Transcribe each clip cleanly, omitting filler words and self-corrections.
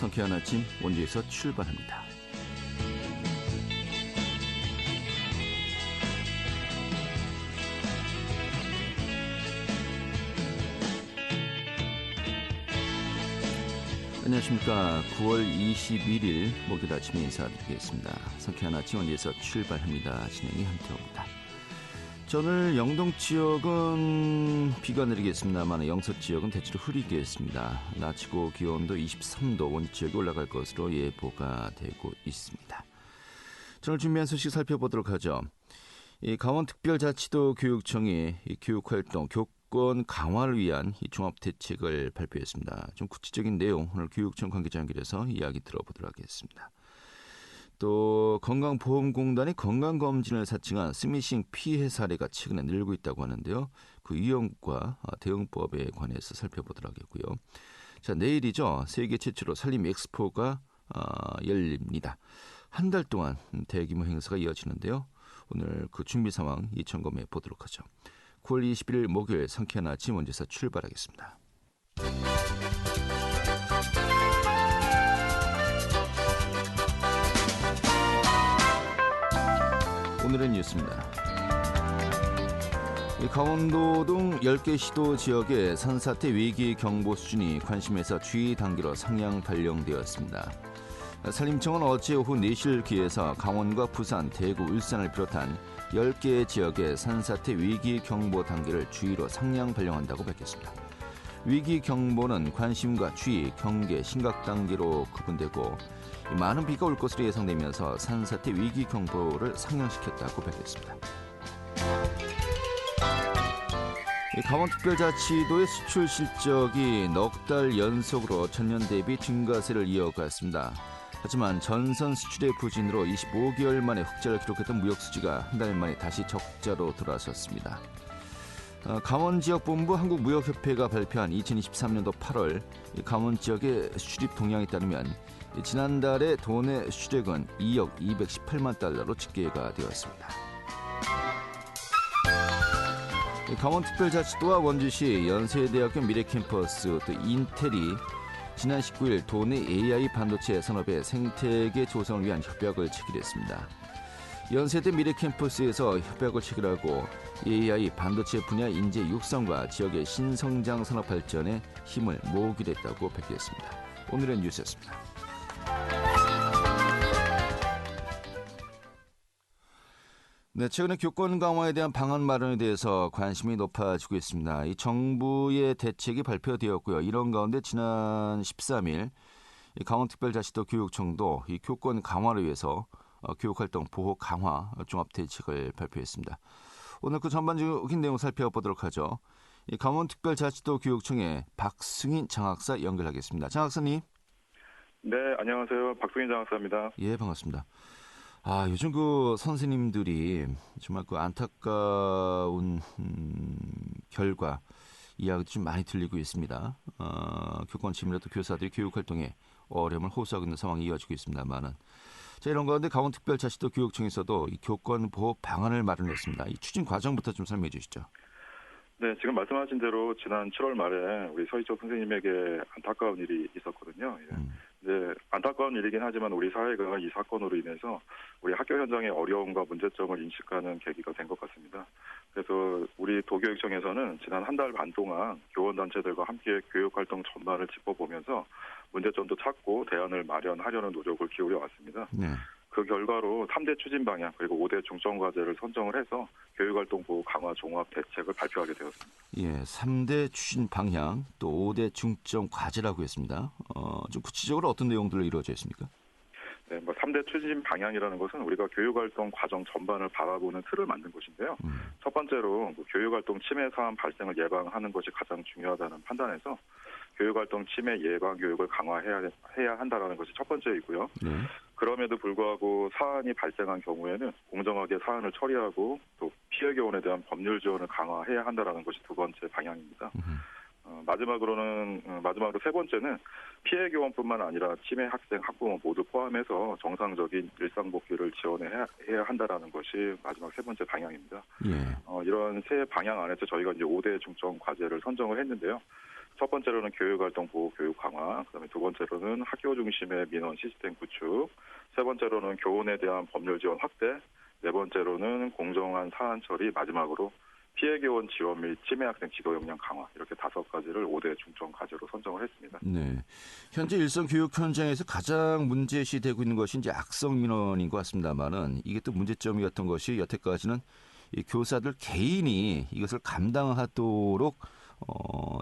상쾌한 아침 원주에서 출발합니다. 안녕하십니까. 9월 21일 목요일 아침에 인사드리겠습니다. 상쾌한 아침 원주에서 출발합니다. 진행이 한태호입니다. 오늘 영동 지역은 비가 내리겠습니다만 영서 지역은 대체로 흐리겠습니다. 낮이고 기온도 23도, 원주 지역이 올라갈 것으로 예보가 되고 있습니다. 오늘 준비한 소식 살펴보도록 하죠. 강원특별자치도 교육청이 교육활동, 교권 강화를 위한 종합대책을 발표했습니다. 좀 구체적인 내용 오늘 교육청 관계자 연결해서 이야기 들어보도록 하겠습니다. 또 건강보험공단이 건강검진을 사칭한 스미싱 피해 사례가 최근에 늘고 있다고 하는데요. 그 위험과 대응법에 관해서 살펴보도록 하겠고요. 자, 내일이죠. 세계 최초로 산림 엑스포가 열립니다. 한 달 동안 대규모 행사가 이어지는데요. 오늘 그 준비 상황 점검해 보도록 하죠. 9월 21일 목요일 상쾌한 아침 원주에서 출발하겠습니다. 오늘의 뉴스입니다. 강원도 등 10개 시도 지역의 산사태 위기 경보 수준이 관심에서 주의 단계로 상향 발령되었습니다. 산림청은 어제 오후 4시를 기해서 강원과 부산, 대구, 울산을 비롯한 10개 지역의 산사태 위기 경보 단계를 주의로 상향 발령한다고 밝혔습니다. 위기 경보는 관심과 주의, 경계, 심각 단계로 구분되고 많은 비가 올 것으로 예상되면서 산사태 위기 경보를 상향시켰다고 밝혔습니다. 강원특별자치도의 수출 실적이 넉 달 연속으로 전년 대비 증가세를 이어갔습니다. 하지만 전선 수출의 부진으로 25개월 만에 흑자를 기록했던 무역수지가 한 달 만에 다시 적자로 돌아섰습니다. 강원지역본부 한국무역협회가 발표한 2023년도 8월 강원 지역의 수출입 동향에 따르면 지난달에 도내 수출액은 2억 218만 달러로 집계가 되었습니다. 강원특별자치도와 원주시, 연세대학교 미래캠퍼스, 또 인텔이 지난 19일 도내 AI 반도체 산업의 생태계 조성을 위한 협약을 체결했습니다. 연세대 미래캠퍼스에서 협약을 체결하고 AI 반도체 분야 인재 육성과 지역의 신성장 산업 발전에 힘을 모으기로 했다고 밝혔습니다. 오늘의 뉴스였습니다. 네, 최근에 교권 강화에 대한 방안 마련에 대해서 관심이 높아지고 있습니다. 이 정부의 대책이 발표되었고요. 이런 가운데 지난 13일 강원특별자치도 교육청도 이 교권 강화를 위해서 교육활동 보호 강화 종합대책을 발표했습니다. 오늘 그 전반적인 내용 살펴보도록 하죠. 이 강원특별자치도 교육청의 박승인 장학사 연결하겠습니다. 장학사님. 네, 안녕하세요. 박승인 장학사입니다. 예, 반갑습니다. 요즘 그 선생님들이 정말 그 안타까운 결과 이야기도 좀 많이 들리고 있습니다. 교권 침해라도 교사들이 교육활동에 어려움을 호소하고 있는 상황이 이어지고 있습니다만은. 자, 이런 가운데 강원특별자치도 교육청에서도 이 교권 보호 방안을 마련했습니다. 이 추진 과정부터 좀 설명해 주시죠. 네, 지금 말씀하신 대로 지난 7월 말에 우리 서희초 선생님에게 안타까운 일이 있었거든요. 네, 안타까운 일이긴 하지만 우리 사회가 이 사건으로 인해서 우리 학교 현장의 어려움과 문제점을 인식하는 계기가 된 것 같습니다. 그래서 우리 도교육청에서는 지난 한 달 반 동안 교원단체들과 함께 교육활동 전반을 짚어보면서 문제점도 찾고 대안을 마련하려는 노력을 기울여 왔습니다. 네. 그 결과로 3대 추진 방향 그리고 5대 중점 과제를 선정을 해서 교육활동 보호 강화 종합 대책을 발표하게 되었습니다. 예, 3대 추진 방향 또 5대 중점 과제라고 했습니다. 좀 구체적으로 어떤 내용들로 이루어져 있습니까? 네, 3대 추진 방향이라는 것은 우리가 교육활동 과정 전반을 바라보는 틀을 만든 것인데요. 첫 번째로 교육활동 침해 사안 발생을 예방하는 것이 가장 중요하다는 판단에서 교육활동 침해 예방 교육을 강화해야 한다는 것이 첫 번째이고요. 네. 그럼에도 불구하고 사안이 발생한 경우에는 공정하게 사안을 처리하고 또 피해 교원에 대한 법률 지원을 강화해야 한다는 것이 두 번째 방향입니다. 마지막으로 세 번째는 피해 교원뿐만 아니라 치매 학생, 학부모 모두 포함해서 정상적인 일상 복귀를 지원해야 한다라는 것이 마지막 세 번째 방향입니다. 예. 이런 세 방향 안에서 저희가 이제 5대 중점 과제를 선정을 했는데요. 첫 번째로는 교육활동 보호 교육 강화, 그다음에 두 번째로는 학교 중심의 민원 시스템 구축, 세 번째로는 교원에 대한 법률 지원 확대, 네 번째로는 공정한 사안 처리, 마지막으로 피해 교원 지원 및 치매 학생 지도 역량 강화, 이렇게 5가지를 5대 중점 과제로 선정을 했습니다. 네. 현재 일선 교육 현장에서 가장 문제시되고 있는 것이 이제 악성 민원인 것 같습니다만은 이게 또 문제점이었던 것이 여태까지는 이 교사들 개인이 이것을 감당하도록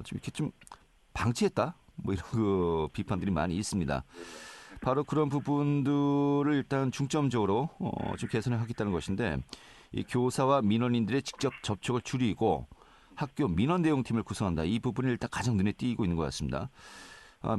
좀 이렇게 좀 방치했다, 뭐 이런 그 비판들이 많이 있습니다. 바로 그런 부분들을 일단 중점적으로 좀 개선을 하겠다는 것인데, 이 교사와 민원인들의 직접 접촉을 줄이고 학교 민원 대응팀을 구성한다. 이 부분이 일단 가장 눈에 띄고 있는 것 같습니다.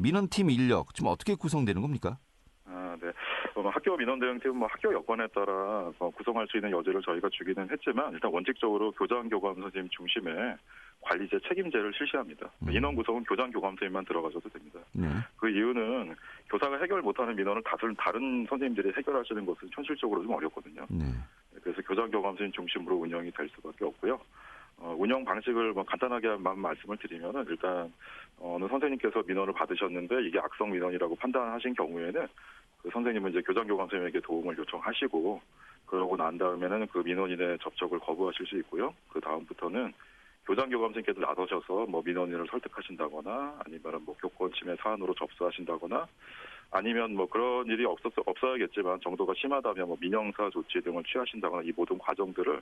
민원팀 인력 좀 어떻게 구성되는 겁니까? 네. 학교 민원 대응팀은 학교 여건에 따라 구성할 수 있는 여지를 저희가 주기는 했지만, 일단 원칙적으로 교장 교감 선생님 중심의 관리제 책임제를 실시합니다. 인원 구성은 교장 교감 선생님만 들어가셔도 됩니다. 네. 그 이유는 교사가 해결 못하는 민원을 다른 선생님들이 해결하시는 것은 현실적으로 좀 어렵거든요. 네. 그래서 교장 교감 선생님 중심으로 운영이 될 수밖에 없고요. 운영 방식을 간단하게만 말씀을 드리면은, 일단 어느 선생님께서 민원을 받으셨는데 이게 악성 민원이라고 판단하신 경우에는 그 선생님은 이제 교장 교감 선생님에게 도움을 요청하시고, 그러고 난 다음에는 그 민원인의 접촉을 거부하실 수 있고요. 그 다음부터는 교장 교감 선생님께서 나서셔서 민원인을 설득하신다거나, 아니면 교권 침해 사안으로 접수하신다거나, 아니면 그런 일이 없어야겠지만 정도가 심하다면 민형사 조치 등을 취하신다거나, 이 모든 과정들을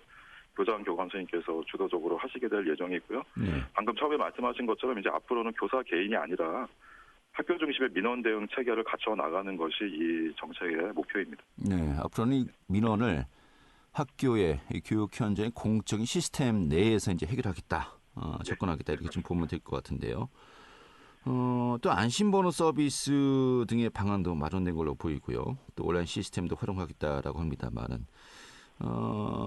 교장 교감 선생님께서 주도적으로 하시게 될 예정이고요. 방금 처음에 말씀하신 것처럼 이제 앞으로는 교사 개인이 아니라 학교 중심의 민원 대응 체계를 갖춰 나가는 것이 이 정책의 목표입니다. 네, 앞으로는 이 민원을 학교의 교육 현장의 공적인 시스템 내에서 이제 해결하겠다, 접근하겠다, 이렇게 좀 보면 될 것 같은데요. 또 안심번호 서비스 등의 방안도 마련된 걸로 보이고요. 또 온라인 시스템도 활용하겠다라고 합니다만은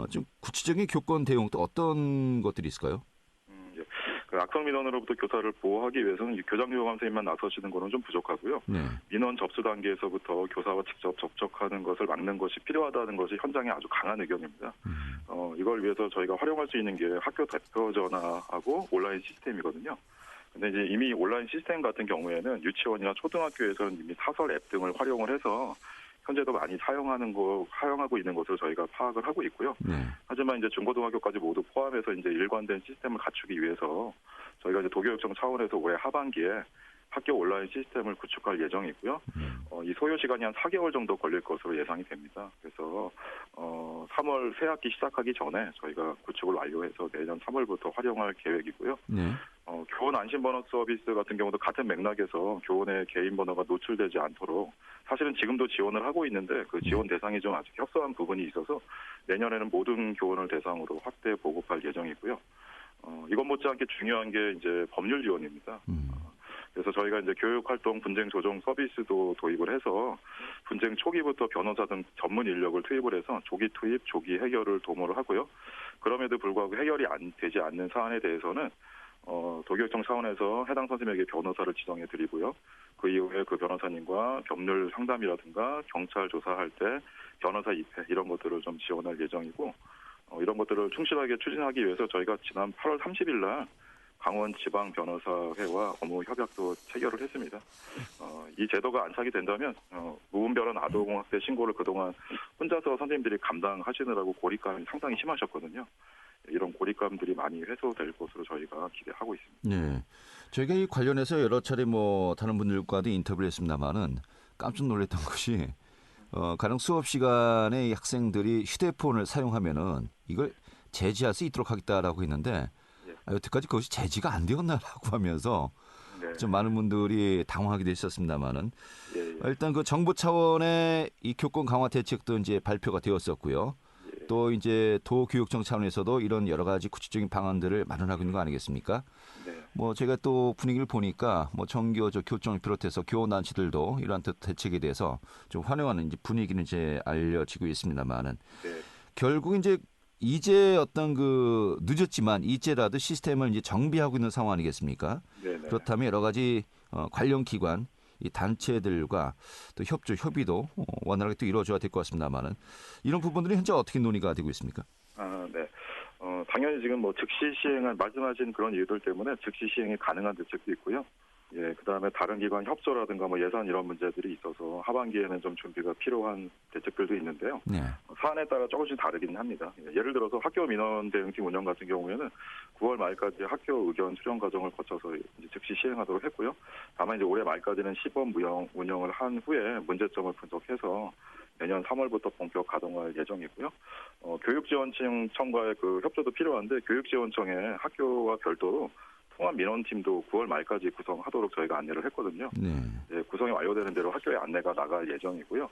좀 구체적인 교권 대응 또 어떤 것들이 있을까요? 그 악성 민원으로부터 교사를 보호하기 위해서는 교장 교감 선생님만 나서시는 거는 좀 부족하고요. 네. 민원 접수 단계에서부터 교사와 직접 접촉하는 것을 막는 것이 필요하다는 것이 현장의 아주 강한 의견입니다. 이걸 위해서 저희가 활용할 수 있는 게 학교 대표 전화하고 온라인 시스템이거든요. 근데 이제 이미 온라인 시스템 같은 경우에는 유치원이나 초등학교에서는 이미 사설 앱 등을 활용을 해서 현재도 많이 사용하고 있는 것으로 저희가 파악을 하고 있고요. 네. 하지만 이제 중고등학교까지 모두 포함해서 이제 일관된 시스템을 갖추기 위해서 저희가 이제 도교육청 차원에서 올해 하반기에 학교 온라인 시스템을 구축할 예정이고요. 이 소요 시간이 한 4개월 정도 걸릴 것으로 예상이 됩니다. 그래서 3월 새 학기 시작하기 전에 저희가 구축을 완료해서 내년 3월부터 활용할 계획이고요. 네. 교원 안심번호 서비스 같은 경우도 같은 맥락에서 교원의 개인 번호가 노출되지 않도록 사실은 지금도 지원을 하고 있는데 그 지원 대상이 좀 아직 협소한 부분이 있어서 내년에는 모든 교원을 대상으로 확대 보급할 예정이고요. 이것 못지않게 중요한 게 이제 법률 지원입니다. 그래서 저희가 이제 교육활동 분쟁 조정 서비스도 도입을 해서 분쟁 초기부터 변호사 등 전문 인력을 투입을 해서 조기 투입, 조기 해결을 도모를 하고요. 그럼에도 불구하고 해결이 되지 않는 사안에 대해서는 도교육청 차원에서 해당 선생님에게 변호사를 지정해 드리고요. 그 이후에 그 변호사님과 법률 상담이라든가 경찰 조사할 때 변호사 입회 이런 것들을 좀 지원할 예정이고, 이런 것들을 충실하게 추진하기 위해서 저희가 지난 8월 30일 날 강원지방변호사회와 업무 협약도 체결을 했습니다. 이 제도가 안착이 된다면 무분별한 아동학대 신고를 그동안 혼자서 선생님들이 감당하시느라고 고립감이 상당히 심하셨거든요. 이런 고립감들이 많이 해소될 것으로 저희가 기대하고 있습니다. 네, 저희가 이 관련해서 여러 차례 다른 분들과도 인터뷰를 했습니다만은 깜짝 놀랐던 것이 가령 수업 시간에 학생들이 휴대폰을 사용하면은 이걸 제지할 수 있도록 하겠다라고 했는데 여태까지 그것이 제지가 안 되었나라고 하면서 좀 많은 분들이 당황하게 되셨습니다만은 일단 그 정부 차원의 이 교권 강화 대책도 이제 발표가 되었었고요. 또 이제 도교육청 차원에서도 이런 여러 가지 구체적인 방안들을 마련하고 있는 거 아니겠습니까? 제가 또 분위기를 보니까 정교 교육청을 비롯해서 교원단체들도 이러한 대책에 대해서 좀 환영하는 이제 분위기는 이제 알려지고 있습니다만은 결국 이제 이제 어떤 그 늦었지만 이제라도 시스템을 이제 정비하고 있는 상황 아니겠습니까? 네네. 그렇다면 여러 가지 관련 기관, 이 단체들과 또 협의도 원활하게 또 이루어져야 될 것 같습니다만은 이런 부분들이 현재 어떻게 논의가 되고 있습니까? 네. 당연히 지금 뭐 즉시 시행한 말씀하신 그런 이유들 때문에 즉시 시행이 가능한 대책도 있고요. 예, 그다음에 다른 기관 협조라든가 뭐 예산 이런 문제들이 있어서 하반기에는 좀 준비가 필요한 대책들도 있는데요. 네. 사안에 따라 조금씩 다르긴 합니다. 예를 들어서 학교 민원 대응팀 운영 같은 경우에는 9월 말까지 학교 의견 수렴 과정을 거쳐서 이제 즉시 시행하도록 했고요. 다만 이제 올해 말까지는 시범 운영을 한 후에 문제점을 분석해서 내년 3월부터 본격 가동할 예정이고요. 교육지원청과의 그 협조도 필요한데 교육지원청에 학교와 별도로 통합 민원팀도 9월 말까지 구성하도록 저희가 안내를 했거든요. 네. 예, 구성이 완료되는 대로 학교에 안내가 나갈 예정이고요.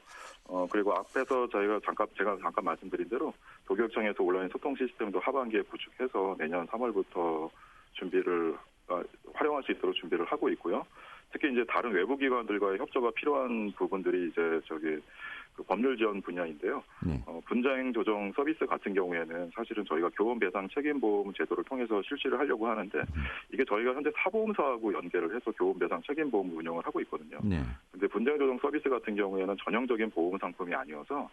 그리고 앞에서 제가 잠깐 말씀드린 대로 도교육청에서 온라인 소통 시스템도 하반기에 구축해서 내년 3월부터 준비를 활용할 수 있도록 준비를 하고 있고요. 특히 이제 다른 외부 기관들과의 협조가 필요한 부분들이 이제 그 법률 지원 분야인데요. 네. 분자행 조정 서비스 같은 경우에는 사실은 저희가 교원 배상 책임보험 제도를 통해서 실시를 하려고 하는데 이게 저희가 현재 사보험사하고 연계를 해서 교원 배상 책임보험 운영을 하고 있거든요. 네. 근데 분자행 조정 서비스 같은 경우에는 전형적인 보험 상품이 아니어서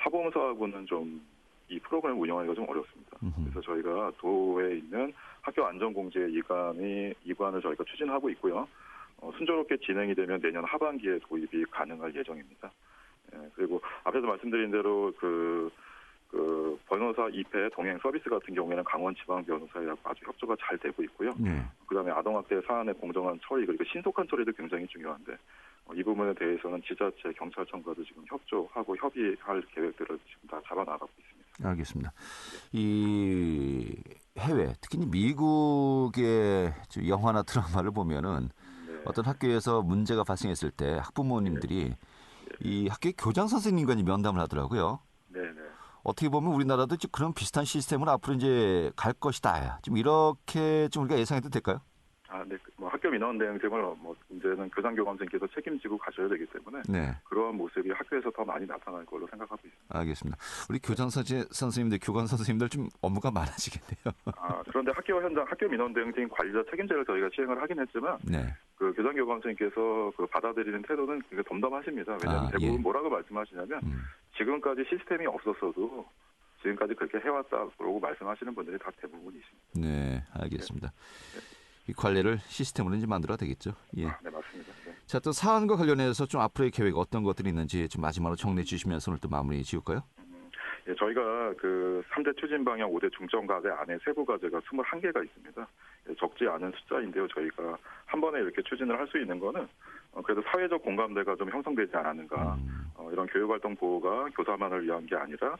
사보험사하고는 좀 이 프로그램을 운영하기가 좀 어렵습니다. 그래서 저희가 도에 있는 학교 안전공제 이관을 저희가 추진하고 있고요. 순조롭게 진행이 되면 내년 하반기에 도입이 가능할 예정입니다. 예, 그리고 앞에서 말씀드린 대로 그 변호사 입회 동행 서비스 같은 경우에는 강원지방변호사회하고 아주 협조가 잘 되고 있고요. 네. 그다음에 아동학대 사안의 공정한 처리 그리고 신속한 처리도 굉장히 중요한데 이 부분에 대해서는 지자체, 경찰청과도 지금 협조하고 협의할 계획들을 지금 다 잡아나가고 있습니다. 알겠습니다. 이 해외, 특히 미국의 영화나 드라마를 보면은 네. 어떤 학교에서 문제가 발생했을 때 학부모님들이 이 학교의 교장 선생님과 면담을 하더라고요. 네. 어떻게 보면 우리나라도 그런 비슷한 시스템으로 앞으로 이제 갈 것이다. 지금 이렇게 좀 우리가 예상해도 될까요? 네. 뭐 학교 민원 대응팀을 이제는 교장교감선생님께서 책임지고 가셔야 되기 때문에 네. 그런 모습이 학교에서 더 많이 나타날 걸로 생각하고 있습니다. 알겠습니다. 우리 교장 선생님들, 교관 선생님들 좀 업무가 많아지겠네요. 그런데 학교 현장 학교 민원 대응팀 관리자 책임제를 저희가 시행을 하긴 했지만 네. 그 교장교감선생님께서 그 받아들이는 태도는 되게 덤덤하십니다. 왜냐하면 대부분 뭐라고 말씀하시냐면 지금까지 시스템이 없었어도 지금까지 그렇게 해왔다고 말씀하시는 분들이 다 대부분이십니다. 네, 알겠습니다. 이 관리를 시스템으로 이제 만들어야 되겠죠. 예. 네, 맞습니다. 네. 자, 또 사안과 관련해서 좀 앞으로의 계획 어떤 것들이 있는지 좀 마지막으로 정리해 주시면서 오늘 또 마무리 지을까요? 예, 저희가 그 3대 추진 방향 5대 중점 과제 안에 세부 과제가 21개가 있습니다. 적지 않은 숫자인데요. 저희가 한 번에 이렇게 추진을 할 수 있는 거는 그래도 사회적 공감대가 좀 형성되지 않았는가. 이런 교육활동 보호가 교사만을 위한 게 아니라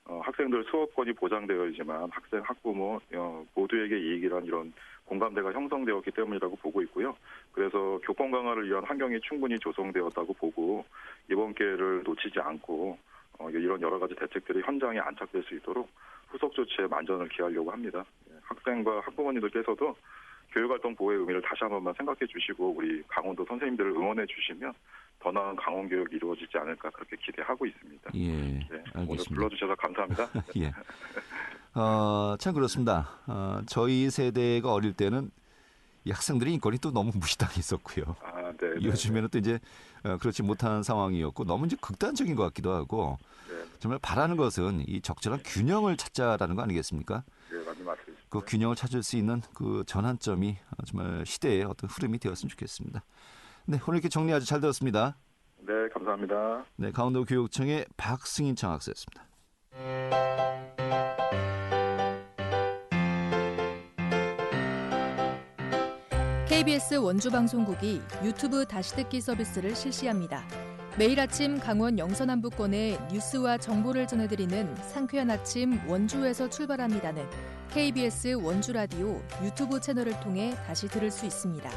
학생들 수업권이 보장되어 있지만 학생, 학부모 모두에게 이익이란 이런 공감대가 형성되었기 때문이라고 보고 있고요. 그래서 교권 강화를 위한 환경이 충분히 조성되었다고 보고 이번 기회를 놓치지 않고 이런 여러 가지 대책들이 현장에 안착될 수 있도록 후속 조치에 만전을 기하려고 합니다. 학생과 학부모님들께서도 교육활동 보호의 의미를 다시 한 번만 생각해 주시고 우리 강원도 선생님들을 응원해 주시면 더 나은 강원 교육이 이루어지지 않을까 그렇게 기대하고 있습니다. 예, 네, 알겠습니다. 오늘 불러주셔서 감사합니다. 예. 참 그렇습니다. 저희 세대가 어릴 때는 이 학생들의 인권이 또 너무 무시당했었고요. 네. 요즘에는 또 이제 그렇지 못한 상황이었고 너무 이제 극단적인 것 같기도 하고 정말 바라는 것은 이 적절한 균형을 찾자라는 거 아니겠습니까? 네, 맞는 말씀이십니다. 그 균형을 찾을 수 있는 그 전환점이 정말 시대의 어떤 흐름이 되었으면 좋겠습니다. 네, 오늘 이렇게 정리 아주 잘 들었습니다. 네, 감사합니다. 네, 강원도 교육청의 박승인 청학사였습니다. KBS 원주방송국이 유튜브 다시 듣기 서비스를 실시합니다. 매일 아침 강원 영서남부권의 뉴스와 정보를 전해드리는 상쾌한 아침 원주에서 출발합니다는 KBS 원주라디오 유튜브 채널을 통해 다시 들을 수 있습니다.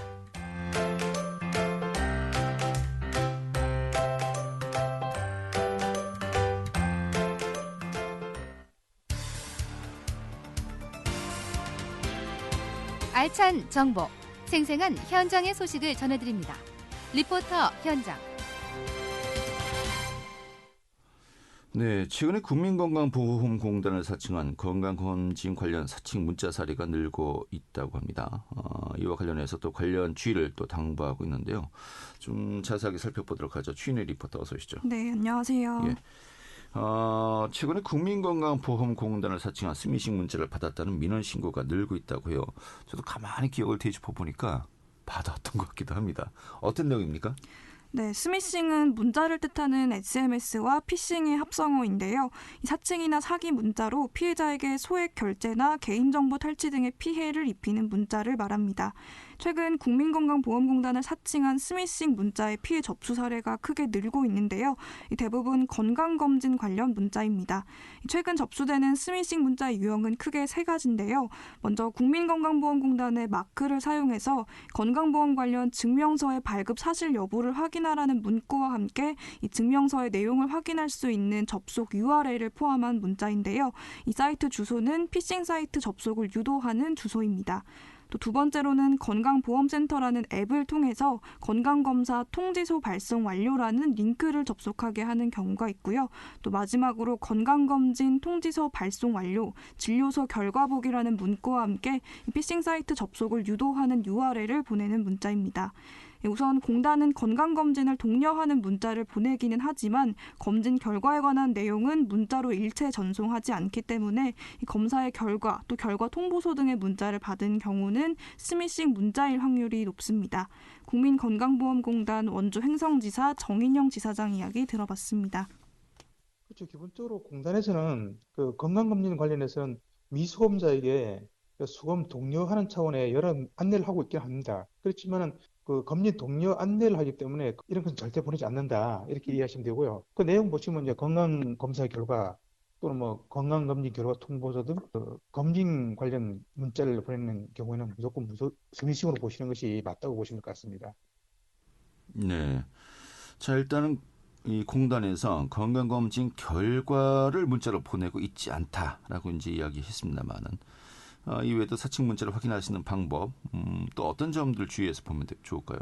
알찬 정보, 생생한 현장의 소식을 전해드립니다. 리포터 현장. 네, 최근에 국민건강보험공단을 사칭한 건강검진 관련 사칭 문자 사례가 늘고 있다고 합니다. 이와 관련해서 또 관련 주의를 또 당부하고 있는데요. 좀 자세하게 살펴보도록 하죠. 추인혜 리포터 어서 오시죠. 네, 안녕하세요. 예. 최근에 국민건강보험공단을 사칭한 스미싱 문자를 받았다는 민원 신고가 늘고 있다고 해요. 저도 가만히 기억을 되짚어 보니까 받았던 것 같기도 합니다. 어떤 내용입니까? 네, 스미싱은 문자를 뜻하는 SMS와 피싱의 합성어인데요. 이 사칭이나 사기 문자로 피해자에게 소액 결제나 개인정보 탈취 등의 피해를 입히는 문자를 말합니다. 최근 국민건강보험공단을 사칭한 스미싱 문자의 피해 접수 사례가 크게 늘고 있는데요. 대부분 건강검진 관련 문자입니다. 최근 접수되는 스미싱 문자의 유형은 크게 세 가지인데요. 먼저 국민건강보험공단의 마크를 사용해서 건강보험 관련 증명서의 발급 사실 여부를 확인하라는 문구와 함께 이 증명서의 내용을 확인할 수 있는 접속 URL을 포함한 문자인데요. 이 사이트 주소는 피싱 사이트 접속을 유도하는 주소입니다. 또 두 번째로는 건강보험센터라는 앱을 통해서 건강검사 통지서 발송 완료라는 링크를 접속하게 하는 경우가 있고요. 또 마지막으로 건강검진 통지서 발송 완료, 진료서 결과 보기라는 문구와 함께 피싱 사이트 접속을 유도하는 URL을 보내는 문자입니다. 우선 공단은 건강검진을 독려하는 문자를 보내기는 하지만 검진 결과에 관한 내용은 문자로 일체 전송하지 않기 때문에 검사의 결과 또 결과 통보서 등의 문자를 받은 경우는 스미싱 문자일 확률이 높습니다. 국민건강보험공단 원주 횡성지사 정인영 지사장 이야기 들어봤습니다. 그렇죠. 기본적으로 공단에서는 그 건강검진 관련해서는 미수검자에게 수검 독려하는 차원의 여러 안내를 하고 있긴 합니다. 그렇지만은 그 검진 독려 안내를 하기 때문에 이런 것은 절대 보내지 않는다 이렇게 이해하시면 되고요. 그 내용 보시면 이제 건강 검사 결과 또는 뭐 건강 검진 결과 통보서 등 그 검진 관련 문자를 보내는 경우에는 무조건 스미싱으로 보시는 것이 맞다고 보시면 될 것 같습니다. 네. 자, 일단은 이 공단에서 건강검진 결과를 문자로 보내고 있지 않다라고 이제 이야기했습니다만은 이외에도 사칭 문자를 확인할 수 있는 방법, 또 어떤 점들 주의해서 보면 좋을까요?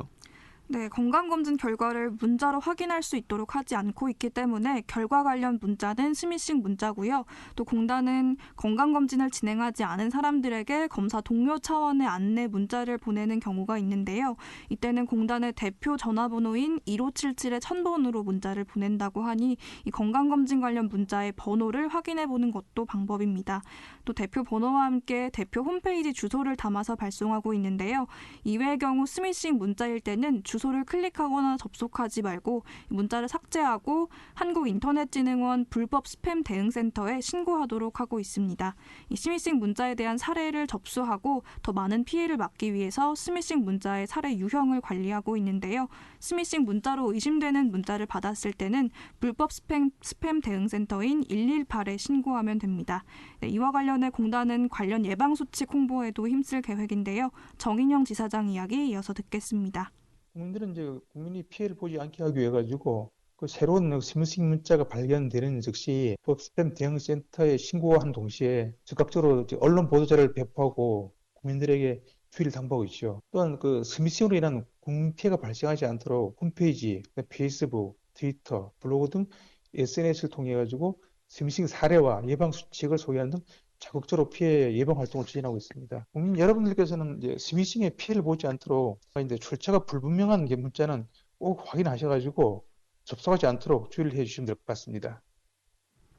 네, 건강검진 결과를 문자로 확인할 수 있도록 하지 않고 있기 때문에 결과 관련 문자는 스미싱 문자고요. 또 공단은 건강검진을 진행하지 않은 사람들에게 검사 동료 차원의 안내 문자를 보내는 경우가 있는데요. 이때는 공단의 대표 전화번호인 1577의 1000번으로 문자를 보낸다고 하니 이 건강검진 관련 문자의 번호를 확인해보는 것도 방법입니다. 또 대표 번호와 함께 대표 홈페이지 주소를 담아서 발송하고 있는데요. 이외의 경우 스미싱 문자일 때는 주소를 클릭하거나 접속하지 말고 문자를 삭제하고 한국인터넷진흥원 불법 스팸 대응센터에 신고하도록 하고 있습니다. 이 스미싱 문자에 대한 사례를 접수하고 더 많은 피해를 막기 위해서 스미싱 문자의 사례 유형을 관리하고 있는데요. 스미싱 문자로 의심되는 문자를 받았을 때는 불법 스팸 대응센터인 118에 신고하면 됩니다. 네, 이와 관련해 공단은 관련 예방수칙 홍보에도 힘쓸 계획인데요. 정인영 지사장 이야기 이어서 듣겠습니다. 국민들은 이제 국민이 피해를 보지 않게 하기 위해 가지고 그 새로운 스미싱 문자가 발견되는 즉시 스팸 대응센터에 신고한 동시에 즉각적으로 언론 보도자를 배포하고 국민들에게 주의를 당부하고 있죠. 또한 그 스미싱으로 인한 공피해가 발생하지 않도록 홈페이지, 페이스북, 트위터, 블로그 등 SNS를 통해 가지고 스미싱 사례와 예방 수칙을 소개하는 등 적극적으로 피해 예방 활동을 추진하고 있습니다. 국민 여러분들께서는 이제 스미싱의 피해를 보지 않도록 이제 출처가 불분명한 문자는 꼭 확인하셔가지고 접속하지 않도록 주의를 해주시면 될 것 같습니다.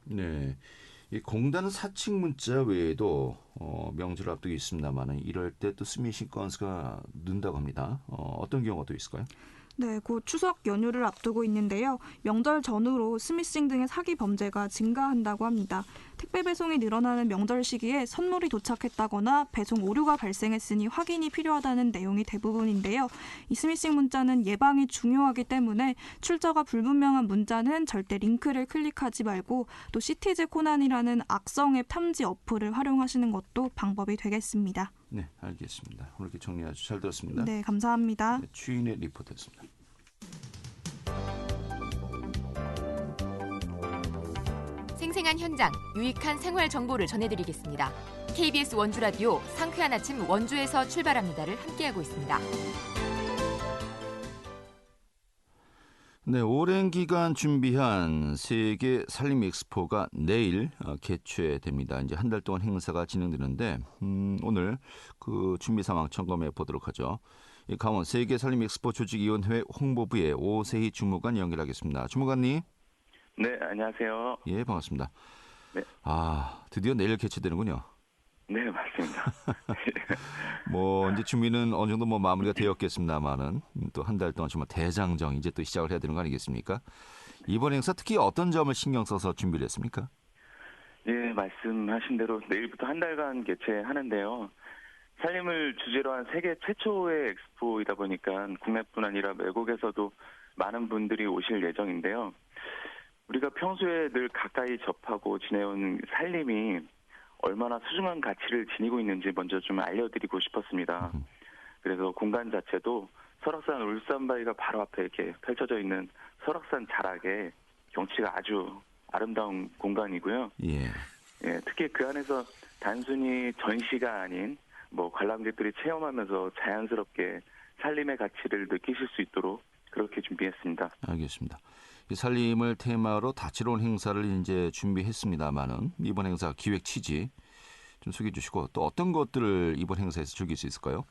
네, 이 공단은 사칭 문자 외에도 명절 앞두고 있습니다만은 이럴 때 또 스미싱 건수가 는다고 합니다. 어떤 경우가 또 있을까요? 네, 곧 추석 연휴를 앞두고 있는데요. 명절 전후로 스미싱 등의 사기 범죄가 증가한다고 합니다. 택배 배송이 늘어나는 명절 시기에 선물이 도착했다거나 배송 오류가 발생했으니 확인이 필요하다는 내용이 대부분인데요. 이 스미싱 문자는 예방이 중요하기 때문에 출처가 불분명한 문자는 절대 링크를 클릭하지 말고 또 시티즈 코난이라는 악성 앱 탐지 어플을 활용하시는 것도 방법이 되겠습니다. 네, 알겠습니다. 오늘 이렇게 정리 아주 잘 들었습니다. 네, 감사합니다. 네, 추인의 리포터였습니다. 생생한 현장, 유익한 생활 정보를 전해드리겠습니다. KBS 원주 라디오 상쾌한 아침 원주에서 출발합니다를 함께하고 있습니다. 네, 오랜 기간 준비한 세계 산림 엑스포가 내일 개최됩니다. 이제 한 달 동안 행사가 진행되는데 오늘 그 준비 상황 점검해 보도록 하죠. 강원 세계 산림 엑스포 조직위원회 홍보부의 오세희 주무관 연결하겠습니다. 주무관님. 네, 안녕하세요. 예, 반갑습니다. 네. 드디어 내일 개최되는군요. 네, 맞습니다. 뭐 이제 준비는 어느 정도 마무리가 되었겠습니다만은 또 한 달 동안 정말 대장정 이제 또 시작을 해야 되는 거 아니겠습니까? 이번 행사 특히 어떤 점을 신경 써서 준비를 했습니까? 예, 말씀하신 대로 내일부터 한 달간 개최하는데요. 산림을 주제로 한 세계 최초의 엑스포이다 보니까 국내뿐 아니라 외국에서도 많은 분들이 오실 예정인데요. 우리가 평소에 늘 가까이 접하고 지내온 산림이 얼마나 소중한 가치를 지니고 있는지 먼저 좀 알려드리고 싶었습니다. 그래서 공간 자체도 설악산 울산바위가 바로 앞에 이렇게 펼쳐져 있는 설악산 자락에 경치가 아주 아름다운 공간이고요. 예, 특히 그 안에서 단순히 전시가 아닌 관람객들이 체험하면서 자연스럽게 산림의 가치를 느끼실 수 있도록 그렇게 준비했습니다. 알겠습니다. 이 산림을 테마로 다채로운 행사를 이제 준비했습니다만은 이번 행사 기획 취지 좀 소개해 주시고 또 어떤 것들을 이번 행사에서 즐길 수 있을까요?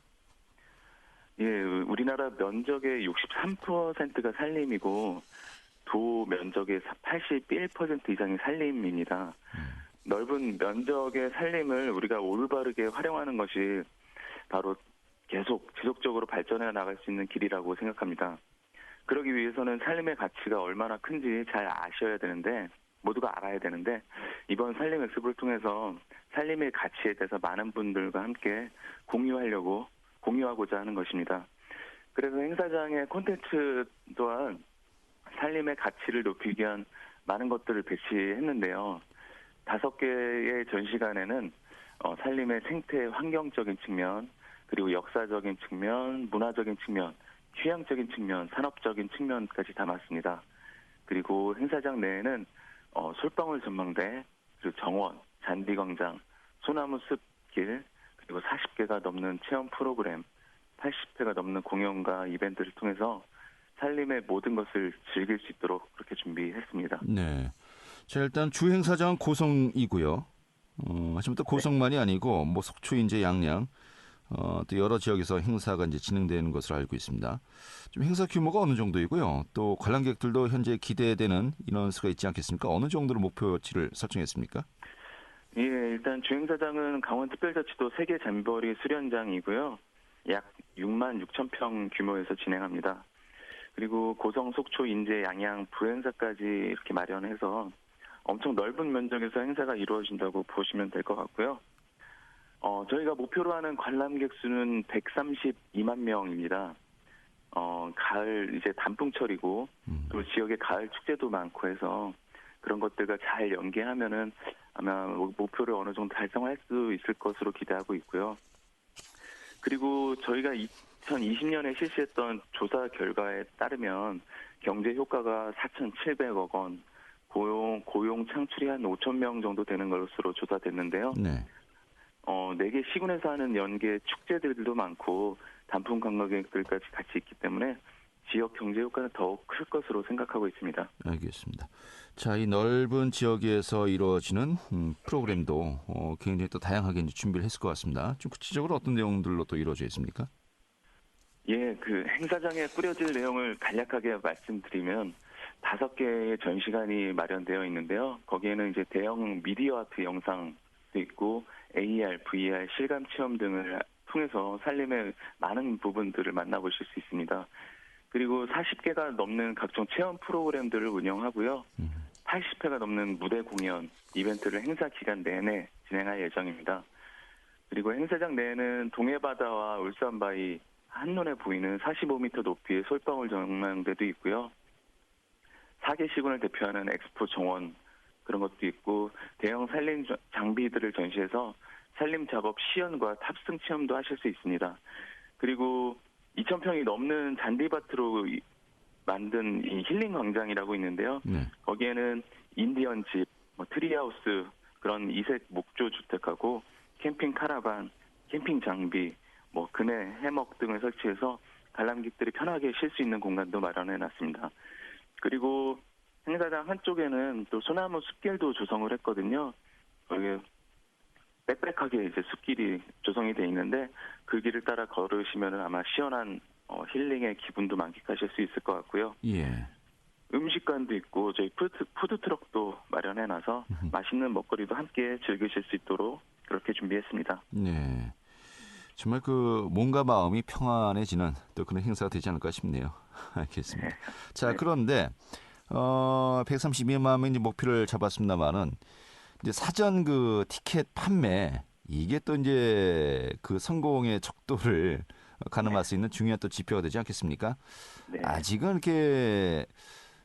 예, 우리나라 면적의 63%가 산림이고 도 면적의 81% 이상이 산림입니다. 넓은 면적의 산림을 우리가 올바르게 활용하는 것이 바로 계속 지속적으로 발전해 나갈 수 있는 길이라고 생각합니다. 그러기 위해서는 산림의 가치가 얼마나 큰지 잘 아셔야 되는데 모두가 알아야 되는데 이번 산림 엑스포를 통해서 산림의 가치에 대해서 많은 분들과 함께 공유하고자 하는 것입니다. 그래서 행사장의 콘텐츠 또한 산림의 가치를 높이기 위한 많은 것들을 배치했는데요. 5개의 전시관에는 산림의 생태 환경적인 측면, 그리고 역사적인 측면, 문화적인 측면, 휴양적인 측면, 산업적인 측면까지 담았습니다. 그리고 행사장 내에는 솔방울 전망대, 그리고 정원, 잔디광장, 소나무 숲길, 그리고 40개가 넘는 체험 프로그램, 80회가 넘는 공연과 이벤트를 통해서 산림의 모든 것을 즐길 수 있도록 그렇게 준비했습니다. 네. 자, 일단 주 행사장은 고성이고요. 하지만 또 고성만이 아니고 속초, 인제, 양양 또 여러 지역에서 행사가 이제 진행되는 것으로 알고 있습니다. 좀 행사 규모가 어느 정도이고요. 또 관람객들도 현재 기대되는 인원수가 있지 않겠습니까? 어느 정도로 목표치를 설정했습니까? 예, 일단 주행사장은 강원특별자치도 세계 잠버리 수련장이고요. 약 6만 6천 평 규모에서 진행합니다. 그리고 고성, 속초, 인제, 양양, 부행사까지 이렇게 마련해서 엄청 넓은 면적에서 행사가 이루어진다고 보시면 될 것 같고요. 저희가 목표로 하는 관람객 수는 132만 명입니다. 가을 이제 단풍철이고 또 지역에 가을 축제도 많고 해서 그런 것들과 잘 연계하면은 아마 목표를 어느 정도 달성할 수 있을 것으로 기대하고 있고요. 그리고 저희가 2020년에 실시했던 조사 결과에 따르면 경제 효과가 4,700억 원, 고용 창출이 한 5천 명 정도 되는 것으로 조사됐는데요. 네. 4개 시군에서 하는 연계 축제들도 많고 단풍 관광객들까지 같이 있기 때문에 지역 경제 효과는 더욱 클 것으로 생각하고 있습니다. 알겠습니다. 자, 이 넓은 지역에서 이루어지는 프로그램도 굉장히 또 다양하게 이제 준비를 했을 것 같습니다. 좀 구체적으로 어떤 내용들로 또 이루어져 있습니까? 예, 그 행사장에 꾸려질 내용을 간략하게 말씀드리면 5개의 전시관이 마련되어 있는데요. 거기에는 이제 대형 미디어 아트 영상도 있고 AR, VR, 실감 체험 등을 통해서 산림의 많은 부분들을 만나보실 수 있습니다. 그리고 40개가 넘는 각종 체험 프로그램들을 운영하고요. 80회가 넘는 무대 공연, 이벤트를 행사 기간 내내 진행할 예정입니다. 그리고 행사장 내에는 동해바다와 울산바위 한눈에 보이는 45m 높이의 솔방울 전망대도 있고요. 4개 시군을 대표하는 엑스포 정원 그런 것도 있고 대형 산림 장비들을 전시해서 산림 작업 시연과 탑승 체험도 하실 수 있습니다. 그리고 2,000평이 넘는 잔디밭으로 만든 이 힐링 광장이라고 있는데요. 네. 거기에는 인디언 집, 트리하우스 그런 이색 목조 주택하고 캠핑 카라반, 캠핑 장비, 그네, 해먹 등을 설치해서 관람객들이 편하게 쉴 수 있는 공간도 마련해놨습니다. 그리고 행사장 한쪽에는 또 소나무 숲길도 조성을 했거든요. 거기에 빽빽하게 이제 숲길이 조성이 돼 있는데 그 길을 따라 걸으시면은 아마 시원한 힐링의 기분도 만끽하실 수 있을 것 같고요. 예. 음식관도 있고 저희 푸드트럭도 마련해놔서 맛있는 먹거리도 함께 즐기실 수 있도록 그렇게 준비했습니다. 네. 정말 그 몸과 마음이 평안해지는 또 그런 행사가 되지 않을까 싶네요. 알겠습니다. 자, 그런데 132만 명이 목표를 잡았습니다만은 이제 사전 그 티켓 판매 이게 또 이제 그 성공의 척도를 가늠할 수 있는 중요한 또 지표가 되지 않겠습니까? 네. 아직은 이렇게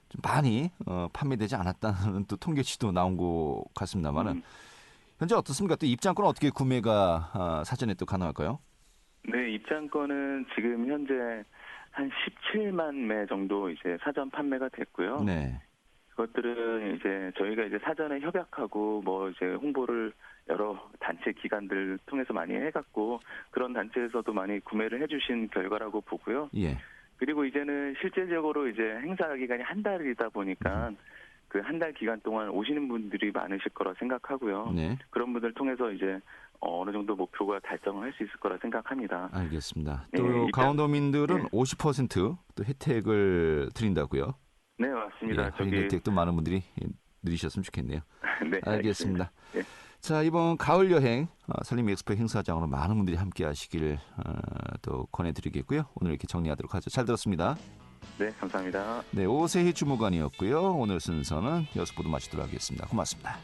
좀 많이 판매되지 않았다는 또 통계치도 나온 것 같습니다만은 현재 어떻습니까? 또 입장권 어떻게 구매가 사전에 또 가능할까요? 네, 입장권은 지금 현재 한 17만 매 정도 이제 사전 판매가 됐고요. 네. 그것들은 이제 저희가 이제 사전에 협약하고 뭐 이제 홍보를 여러 단체 기관들 통해서 많이 해갖고 그런 단체에서도 많이 구매를 해주신 결과라고 보고요. 예. 그리고 이제는 실제적으로 이제 행사 기간이 한 달이다 보니까 그 한 달 기간 동안 오시는 분들이 많으실 거라 생각하고요. 네. 그런 분들 통해서 이제 어느 정도 목표가 달성을 할 수 있을 거라 생각합니다. 알겠습니다. 네, 또 강원도민들은 네. 50% 혜택을 드린다고요? 네, 맞습니다. 예, 할인 혜택도 많은 분들이 누리셨으면 좋겠네요. 네, 알겠습니다. 네. 자, 이번 가을 여행 산림 엑스포 행사장으로 많은 분들이 함께 하시길 또 권해드리겠고요. 오늘 이렇게 정리하도록 하죠. 잘 들었습니다. 네, 감사합니다. 네, 오세희 주무관이었고요. 오늘 순서는 여기서 모두 마치도록 하겠습니다. 고맙습니다.